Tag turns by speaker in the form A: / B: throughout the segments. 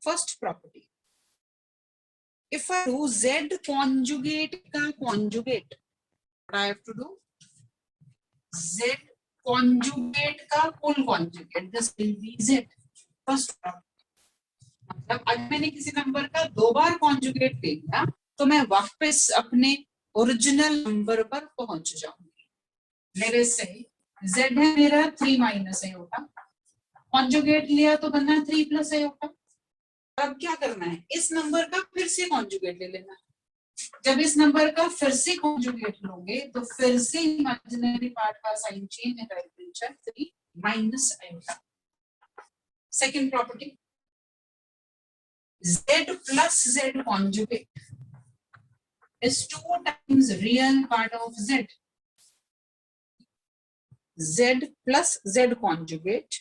A: first property. If I do Z conjugate का conjugate, what I have to do? Z conjugate का full conjugate, this will be Z. First property. मतलब अगर मैंने किसी number का 2 बार conjugate ले लिया तो मैं वापस अपने ओरिजिनल नंबर पर पहुंच जाऊंगी। मेरे से z है मेरा 3 माइनस आयोटा, कॉन्जुगेट लिया तो बनना 3 प्लस आयोटा। अब क्या करना है, इस नंबर का फिर से कॉन्जुगेट ले लेना। जब इस नंबर का फिर से कॉन्जुगेट लोगे तो फिर से इमेजिनरी पार्ट का साइन चेंज है, 3 minus iota. Second property, Z plus Z conjugate is 2 times real part of Z. Z plus Z conjugate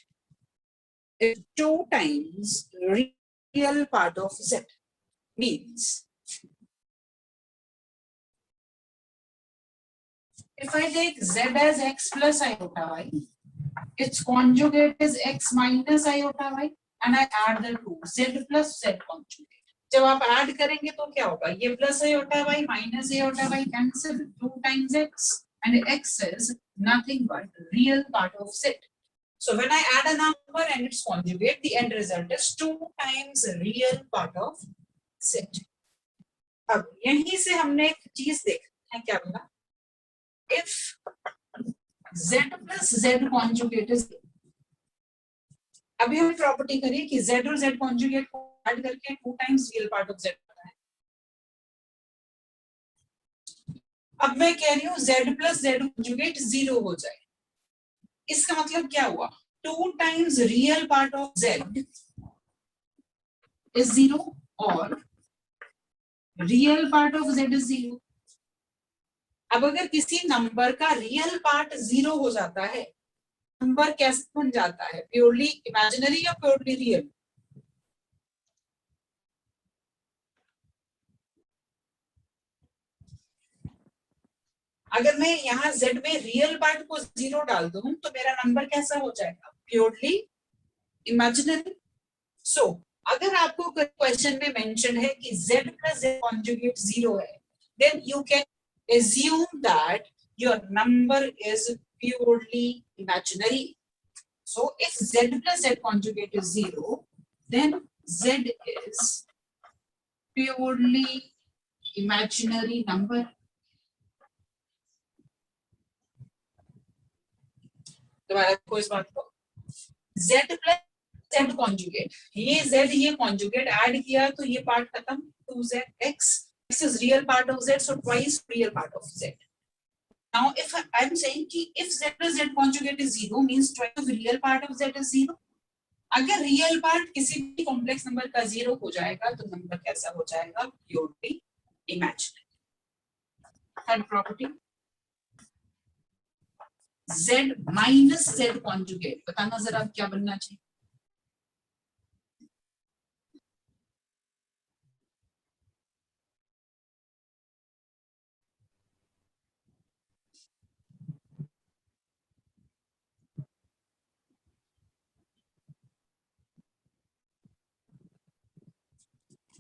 A: is 2 times real part of Z. Means, if I take Z as X plus iota Y, its conjugate is X minus iota Y. And I add the two, Z plus Z conjugate. जब आप add करेंगे तो क्या होगा, ये plus iota y minus iota y cancel, 2 times x and x is nothing but real part of z. So when I add a number and its conjugate, the end result is 2 times real part of z. अब यहीं से हमने एक चीज देखना है, क्या बोला, if z plus z conjugate is, अभी हमें प्रॉपर्टी करिए कि z और z कॉन्जुगेट को ऐड करके 2 times real part of z आता है। अब मैं कह रही हूँ z प्लस z कॉन्जुगेट 0 हो जाए, इसका मतलब क्या हुआ, 2 times real part of z is 0 और real part of z is 0। अब अगर किसी नंबर का रियल पार्ट 0 हो जाता है, नंबर कैसे बन जाता है, प्योरली इमेजिनरी या प्योरली रियल? अगर मैं यहाँ z में रियल पार्ट को 0 डाल दूं तो मेरा नंबर कैसा हो जाएगा, प्योरली इमेजिनरी। सो अगर आपको क्वेश्चन में मेंशन है कि z प्लस z कॉन्जुगेट 0 है, then you can assume that your number is purely imaginary. So if z plus z conjugate is 0, then z is purely imaginary number. दोबारा देखो इस बात को, z plus z conjugate, ये z ये conjugate add किया तो ये पार्ट खत्म, 2z x is real part of z, so twice real part of z. Now, if I'm saying कि if z plus z conjugate is 0, means twice the real part of z is 0. अगर real part किसी भी complex number का 0 हो जाएगा तो number कैसा हो जाएगा, purely imaginary. Third property, z minus z conjugate, बताना जरा क्या बनना चाहिए।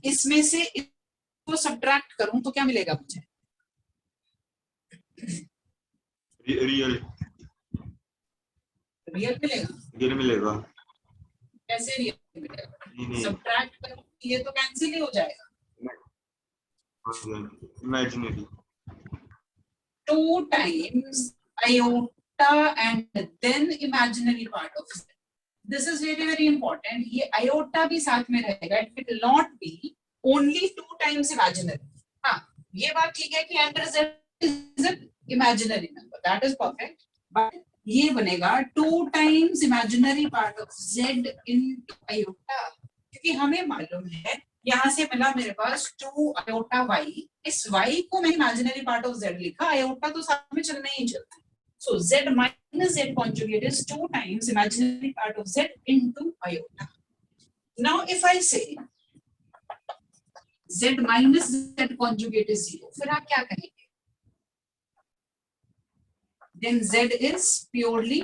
A: इसमें से इसको सब्ट्रैक्ट करूं तो क्या मिलेगा मुझे,
B: रियल
A: रियल मिलेगा,
B: रियल मिलेगा।
A: कैसे रियल मिलेगा, सब्ट्रैक्ट करूं ये तो कैंसिल ही हो जाएगा,
B: imaginary.
A: 2 times iota and then imaginary part of it. This is very very important. ये iota भी साथ में रहेगा, it will not be only 2 times imaginary. हाँ, ये बात ठीक है कि end result is an imaginary number, that is perfect. But ये बनेगा 2 times imaginary part of z into iota, क्योंकि हमें मालूम है यहाँ से मिला मेरे पास 2 iota y, इस y को मैं imaginary part of z लिखा, iota तो साथ में चलना ही चलता है। So z minus z conjugate is 2 times imaginary part of z into iota. Now if I say z minus z conjugate is 0, फिर आप क्या कहेंगे, then z is purely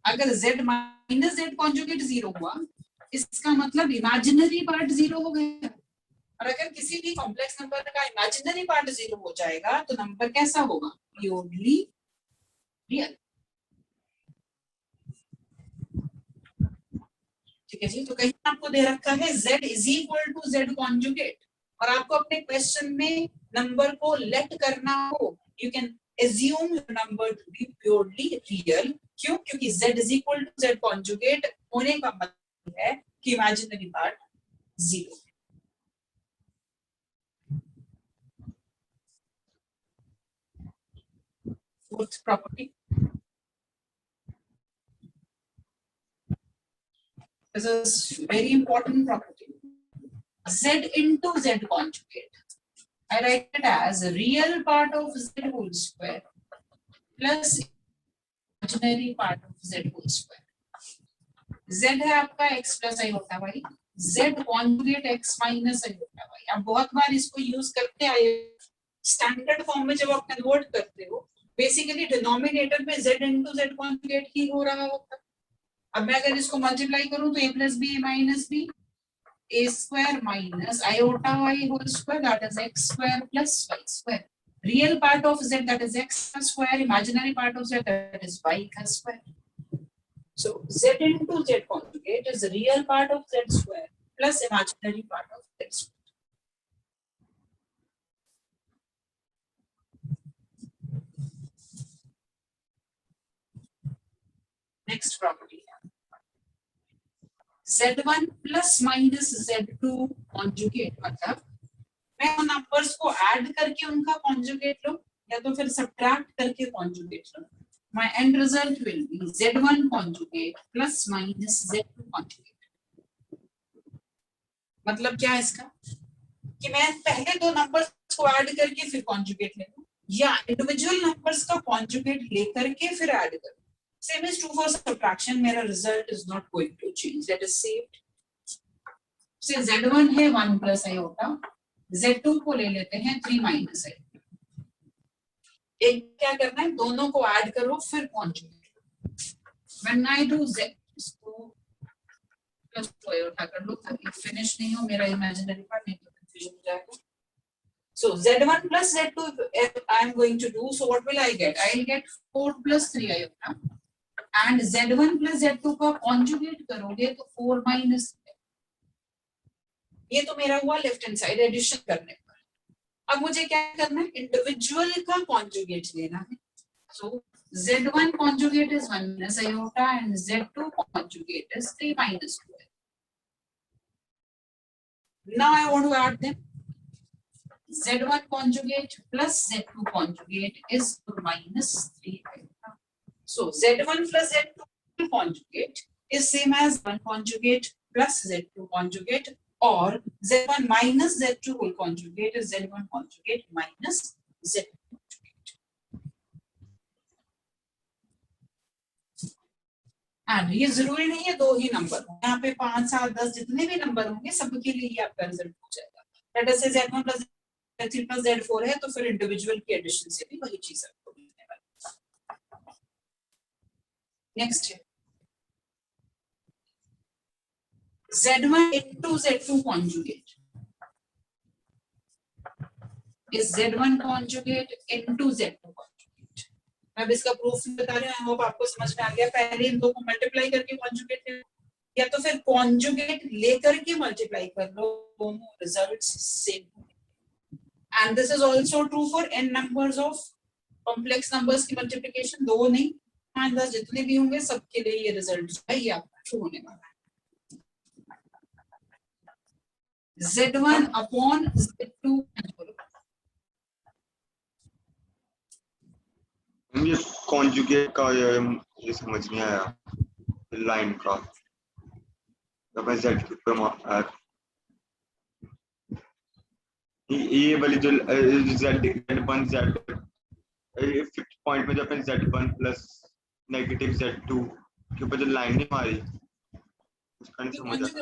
A: अगर z माइनस z कॉन्जुगेट 0 हुआ, इसका मतलब इमेजिनरी पार्ट 0 हो गया। और अगर किसी भी कॉम्प्लेक्स नंबर का इमेजिनरी पार्ट 0 हो जाएगा तो नंबर कैसा होगा? Purely real. ठीक है जी। तो कहीं आपको दे रखा है z is equal to z conjugate, और आपको अपने क्वेश्चन में नंबर को लेट करना हो, you can assume your number to be purely real। क्यों? क्योंकि z is equal to z conjugate होने का मतलब है कि imaginary part 0। Fourth property, this is very important property, z into z conjugate, I write it as a real part of z whole square plus imaginary part of z whole square। z है आपका x plus iota y, z conjugate x minus iota y। आप बहुत बार इसको use करते आए, standard form में जब आप कन्वर्ट करते हो, बेसिकली डिनोमिनेटर में z इनटू z कॉन्जुगेट ही हो रहा होता है। अब मैं अगर इसको मल्टीप्लाई करूं तो a plus b minus b a square minus iota y whole square, that is x square plus y square. Real part of z that is x का square, imaginary part of z that is y का square. So z into z conjugate is the real part of z square plus imaginary part of z square। Next property, z1 plus minus z2 conjugate, मतलब मैं उन numbers को add करके उनका conjugate लूं या तो फिर सब्ट्रैक्ट करके कॉन्जुगेट लूं। My end result will be z1 conjugate plus minus z2 conjugate। मतलब क्या है इसका? कि मैं पहले दो नंबर्स को ऐड करके फिर कॉन्जुगेट ले लूं, या इंडिविजुअल नंबर्स का कॉन्जुगेट लेकर के फिर ऐड करूं। Same is true for subtraction, मेरा result is not going to change, that is saved। से z1 है 1 plus iota, z2 को ले लेते हैं 3 minus iota। एक क्या करना है, दोनों को ऐड करो फिर conjugate. When I do z, इसको प्लस iota कर लो ताकि फिनिश नहीं हो मेरा इमेजिनरी पार्ट, नहीं तो कंफ्यूजन हो जाएगा। So z1 plus z2 if I am going to do, so what will I get? I will get 4 plus 3 iota, and z1 plus z2 का कॉन्जुगेट करोगे तो 4 minus, ये तो मेरा हुआ लेफ्ट हैंड साइड एडिशन करने पर। अब मुझे क्या करना है, इंडिविजुअल का कॉन्जुगेट लेना है। सो z1 conjugate is 1 minus iota and z2 conjugate is 3 minus 2। Now I want to add them। z1 conjugate plus z2 conjugate is minus 3 iota। So z1 plus z2 conjugate is same as 1 conjugate plus z2 conjugate, or z1 minus z2 whole conjugate is z1 conjugate minus z2 conjugate। And ये जरूरी नहीं है दो ही number, यहाँ पे 5 7 10 जितने भी number होंगे सबके लिए ये आपका रिजल्ट हो जाएगा। लेट अस से z1 plus z3 plus z4 है तो फिर इंडिविजुअल की एडिशन से भी वही चीज आपको मिलने वाली है। नेक्स्ट है z1 into z2 conjugate is z1 conjugate into z2 conjugate। मैं अब इसका प्रूफ बता रही हूँ, आई होप आपको समझ में आ गया। पहले इन दो को मल्टीप्लाई करके कॉन्जुगेट ले, या तो फिर कॉन्जुगेट लेकर के मल्टीप्लाई कर लो, दोनों results same. And this is also true for n numbers of complex numbers की मल्टीप्लिकेशन, दो नहीं 5-10 जितने भी होंगे सबके लिए ये रिजल्ट है ये आपका ट्रू होने वाला है। z1 upon z2
B: ये कॉन्जुगेट का ये समझ नहीं आया लाइन का, जब मैं z के ऊपर ये वाली जो z1 z फिफ्थ पॉइंट में जब अपन z1 प्लस नेगेटिव z2 के ऊपर जो लाइन नहीं मारी उसका नहीं समझ आता।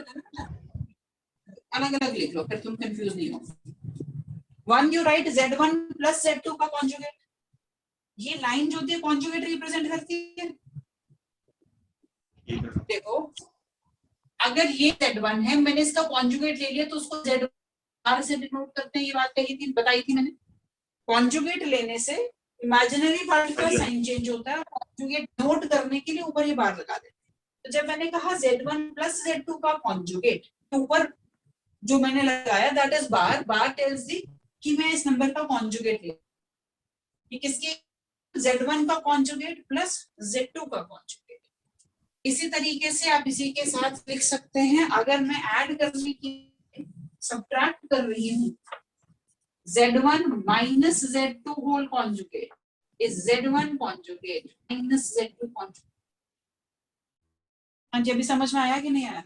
A: अलग अलग लिख लो फिर तुम कंफ्यूज नहीं हो। One you right z1 plus z2 का कॉन्जुगेट, ये लाइन जो होती है कॉन्जुगेट रिप्रेजेंट करती है।
B: ठीक है
A: देखो अगर ये Z1 है, मैंने इसका कॉन्जुगेट ले लिया तो उसको Z से डिनोट करते हैं, ये बात कही थी, बताई थी मैंने। कॉन्जुगेट लेने से इमेजिनरी पार्ट का साइन चेंज होता है, कॉन्जुगेट नोट करने के लिए ऊपर ये बार लगा देते हैं। तो जब मैंने कहा Z1 प्लस Z2 का कॉन्जुगेट, ऊपर जो मैंने लगाया that is bar, bar tells दी कि मैं इस नंबर का कॉन्जुगेट ले, कि किसके, Z1 का कॉन्जुगेट प्लस Z2 का कॉन्जुगेट। इसी तरीके से आप इसी के साथ लिख सकते हैं, अगर मैं ऐड करने की सब्ट्रैक्ट कर रही हूं, Z1 minus Z2 whole conjugate is Z1 conjugate minus Z2 conjugate। हाँ जी, अभी समझ में आया कि नहीं आया?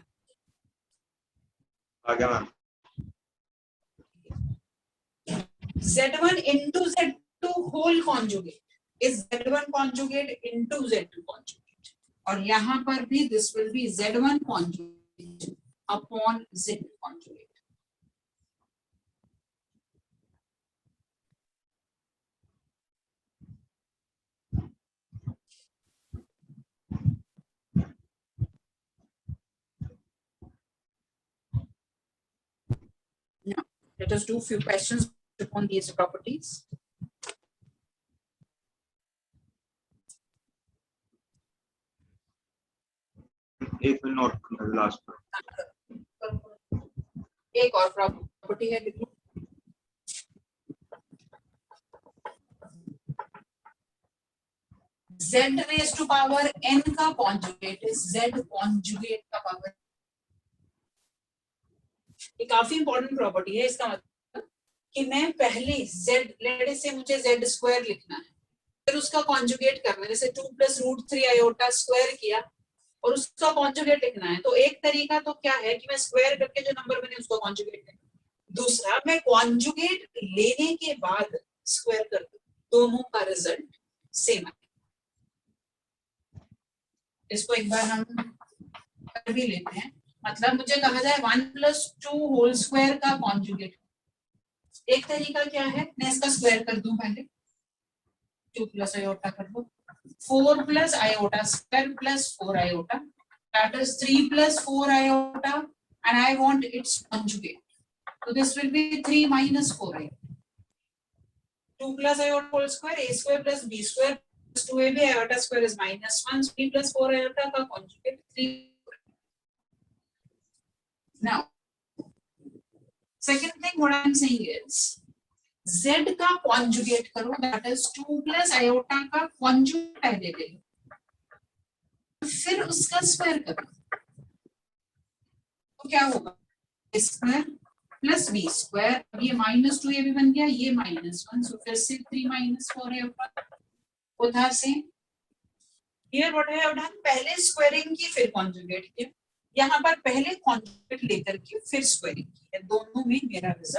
B: आ गया ma'am.
A: Z1 into Z2 whole conjugate is Z1 conjugate into Z2 conjugate, और यहाँ पर भी this will be Z1 conjugate upon Z2 conjugate। Now, let us do few questions upon these properties.
B: एक में नोट करना लास्ट में।
A: एक और प्रॉपर्टी है, लिखो Z raised to power n का कॉन्जुगेट इज Z कॉन्जुगेट का पावर। ये काफी इंपॉर्टेंट प्रॉपर्टी है। इसका मतलब कि मैं पहले Z, लेट से मुझे Z स्क्वायर लिखना है, फिर उसका कॉन्जुगेट करना है, जैसे 2 + √3 आयोटा स्क्वायर किया और उसका कॉन्जुगेट लिखना है। तो एक तरीका तो क्या है कि मैं स्क्वायर करके जो नंबर बने उसको कॉन्जुगेट करूं, दूसरा मैं कॉन्जुगेट लेने के बाद स्क्वायर कर दूं, दोनों का रिजल्ट सेम है। इसको एक बार हम कर भी लेते हैं। मतलब मुझे कहा जाए 1 + 2 होल स्क्वायर का कॉन्जुगेट, एक तरीका क्या है, मैं इसका स्क्वायर कर दूं, पहले 2 + आयोटा कर दो, 4 + iota square plus 4 iota, that is 3 + 4 iota, and I want its conjugate. So this will be 3 - 4 iota. 2 + iota whole square, a square plus b square plus 2ab iota square is -1. 3 + 4 iota का conjugate 3. Now, second thing what I am saying is z का conjugate करो, that is 2 + iota का conjugate पहले ले लो, फिर उसका square करो, तो क्या होगा, स्क्वायर प्लस बी स्क्वायर, अब ये -2 ये भी बन गया, ये -1, सो फिर से 3 - 4 है उधर से। Here what I have done, पहले स्क्वायरिंग की फिर कॉन्जुगेट किया, यहाँ पर पहले कॉन्जुगेट लेकर के फिर स्क्वायरिंग की है, दोनों में मेरा रिजल्ट